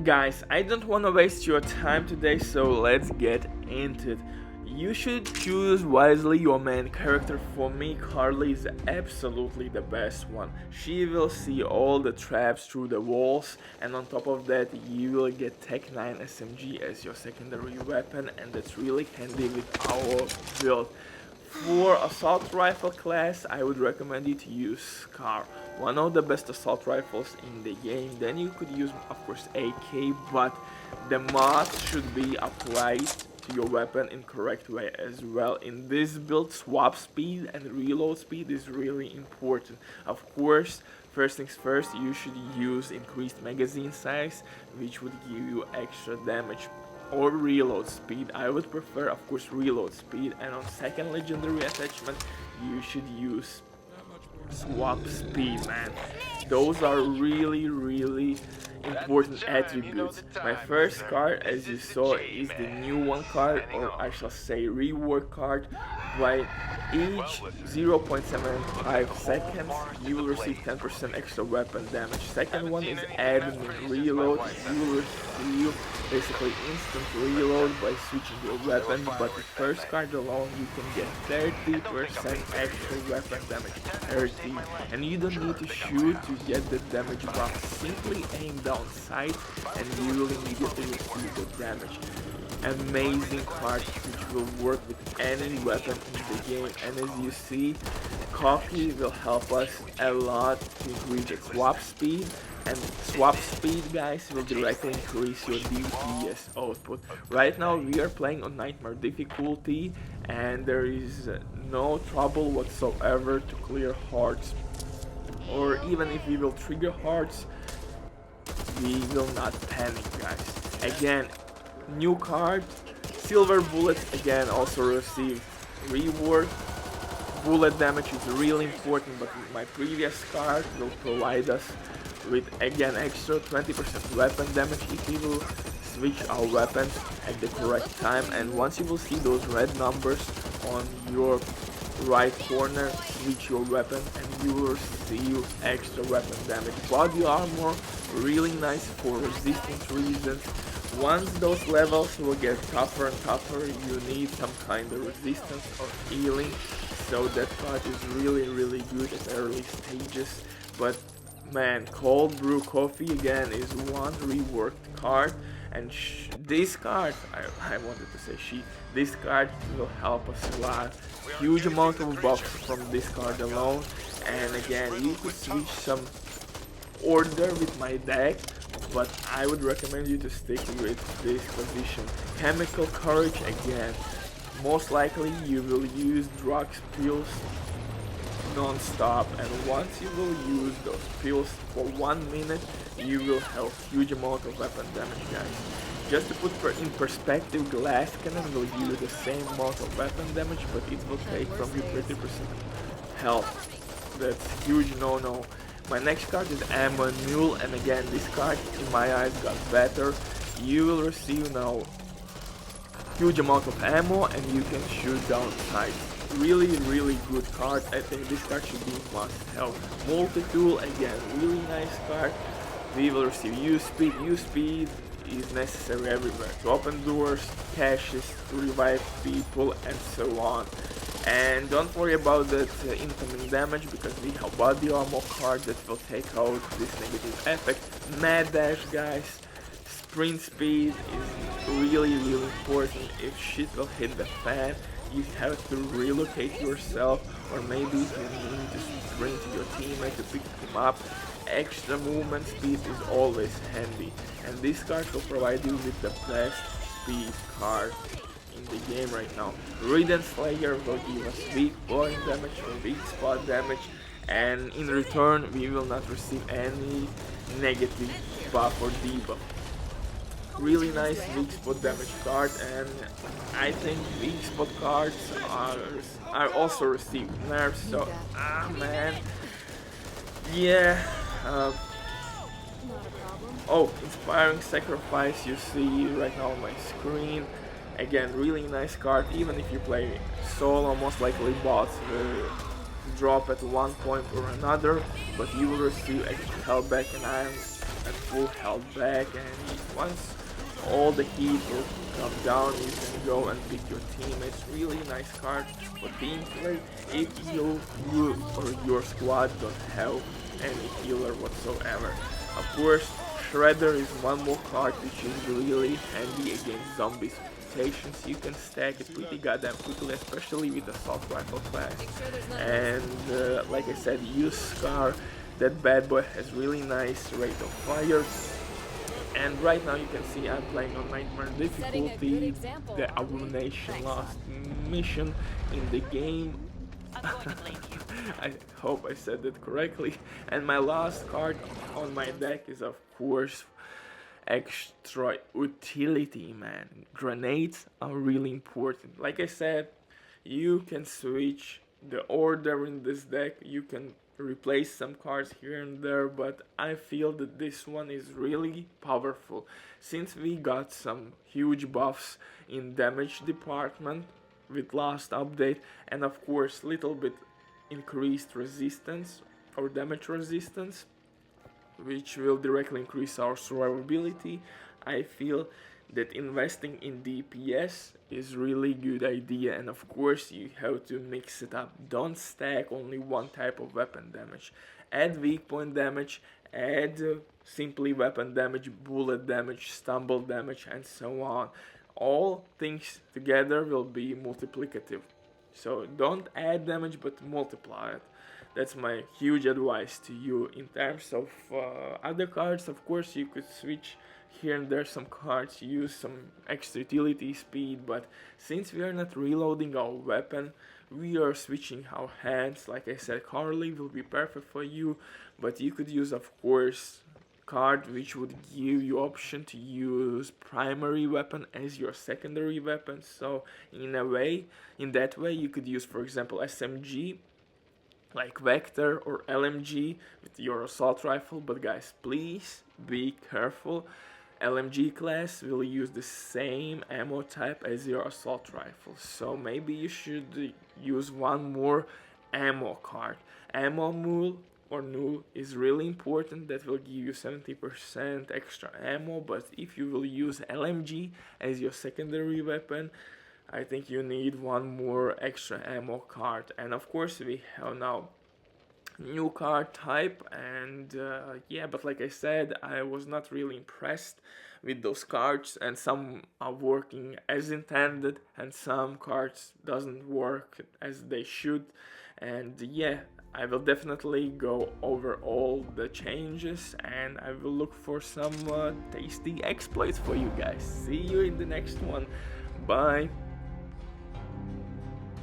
Guys, I don't want to waste your time today, so let's get into it. You should choose wisely your main character. For me, Carly is absolutely the best one. She will see all the traps through the walls, and on top of that, you will get Tech 9 SMG as your secondary weapon, and that's really handy with our build. For assault rifle class, I would recommend you to use Scar, one of the best assault rifles in the game. Then you could use, of course, AK, but the mods should be applied to your weapon in correct way as well. In this build, swap speed and reload speed is really important. Of course, first things first, you should use increased magazine size, which would give you extra damage, or reload speed. I would prefer, of course, reload speed. And on second legendary attachment, you should use swap speed, man. Those are really important attributes. My first card, as you saw, is the new one card, or I shall say rework card. By each 0.75 seconds, you will receive 10% extra weapon damage. Second one is admin reload. You will receive basically instant reload by switching your weapon, but the first card alone you can get 30% extra weapon damage. 30. And you don't need to shoot to get the damage buff. Simply aim down sight and you will immediately receive the damage. Amazing card which will work with any weapon in the game, and as you see, coffee will help us a lot to increase the swap speed, and swap speed, guys, will directly increase your DPS output. Right now we are playing on nightmare difficulty and there is no trouble whatsoever to clear hearts, or even if we will trigger hearts, we will not panic, guys. Again, new card, silver bullets, again also receive rework. Bullet damage is really important, but my previous card will provide us with again extra 20% weapon damage if we will switch our weapons at the correct time. And once you will see those red numbers on your right corner, switch your weapon and you will receive extra weapon damage. Body armor, really nice for resistance reasons. Once those levels will get tougher and tougher, you need some kind of resistance or healing, so that card is really good at early stages. But man, cold brew coffee again is one reworked card, and this card, I wanted to say this card will help us a lot. Huge amount of buffs from this card alone, and again, you could switch some order with my deck, but I would recommend you to stick with this position. Chemical courage, again, most likely you will use drugs pills non-stop, and once you will use those pills for 1 minute, you will have huge amount of weapon damage, guys. Just to put in perspective, glass cannon will give you the same amount of weapon damage, but it will take from you 30% health. That's huge no-no. My next card is Ammo Mule, and again, this card in my eyes got better. You will receive now huge amount of ammo and you can shoot down sights. Really good card. I think this card should be must have. Multi-tool, again, really nice card. We will receive use speed. Use speed is necessary everywhere to open doors, caches, to revive people, and so on. And don't worry about that incoming damage, because we have body armor card that will take out this negative effect. Mad dash, guys. Sprint speed is really important. If shit will hit the fan, you have to relocate yourself, or maybe if you need to sprint to your teammate to pick him up. Extra movement speed is always handy, and this card will provide you with the best speed card in the game right now. Ridden Slayer will give us weak point damage or weak spot damage, and in return we will not receive any negative buff or debuff. Really nice weak spot damage card, and I think weak spot cards are also received nerfs, so man, yeah. Oh, Inspiring Sacrifice, you see right now on my screen. Again, really nice card. Even if you play solo, most likely bots will drop at one point or another, but you will receive extra health back, and I am at full health back, and once all the heat will come down, you can go and pick your teammates. Really nice card for team play if you or your squad don't have any healer whatsoever. Of course, Shredder is one more card which is really handy against zombies. Mutations, you can stack it pretty goddamn quickly, especially with assault rifle class. And like I said, use Scar. That bad boy has really nice rate of fire. And right now you can see I'm playing on Nightmare difficulty, the Abomination last mission in the game. I hope I said that correctly. And my last card on my deck is of course extra utility, man. Grenades are really important. Like I said, you can switch the order in this deck, you can replace some cards here and there, but I feel that this one is really powerful since we got some huge buffs in damage department with last update, and of course little bit increased resistance or damage resistance, which will directly increase our survivability. I feel that investing in DPS is really good idea, and of course you have to mix it up. Don't stack only one type of weapon damage. Add weak point damage, add simply weapon damage, bullet damage, stumble damage, and so on. All things together will be multiplicative. So don't add damage but multiply it. That's my huge advice to you. In terms of other cards, of course you could switch here and there some cards, use some extra utility speed, but since we are not reloading our weapon, we are switching our hands. Like I said, Carly will be perfect for you, but you could use of course card which would give you option to use primary weapon as your secondary weapon. So in that way you could use, for example, SMG like Vector or LMG with your assault rifle. But guys, please be careful. LMG class will use the same ammo type as your assault rifle, so maybe you should use one more ammo card. Ammo mule or null is really important. That will give you 70% extra ammo, but if you will use LMG as your secondary weapon, I think you need one more extra ammo card. And of course we have now new card type, and yeah, but like I said, I was not really impressed with those cards, and some are working as intended and some cards doesn't work as they should. And yeah, I will definitely go over all the changes, and I will look for some tasty exploits for you guys. See you in the next one. Bye.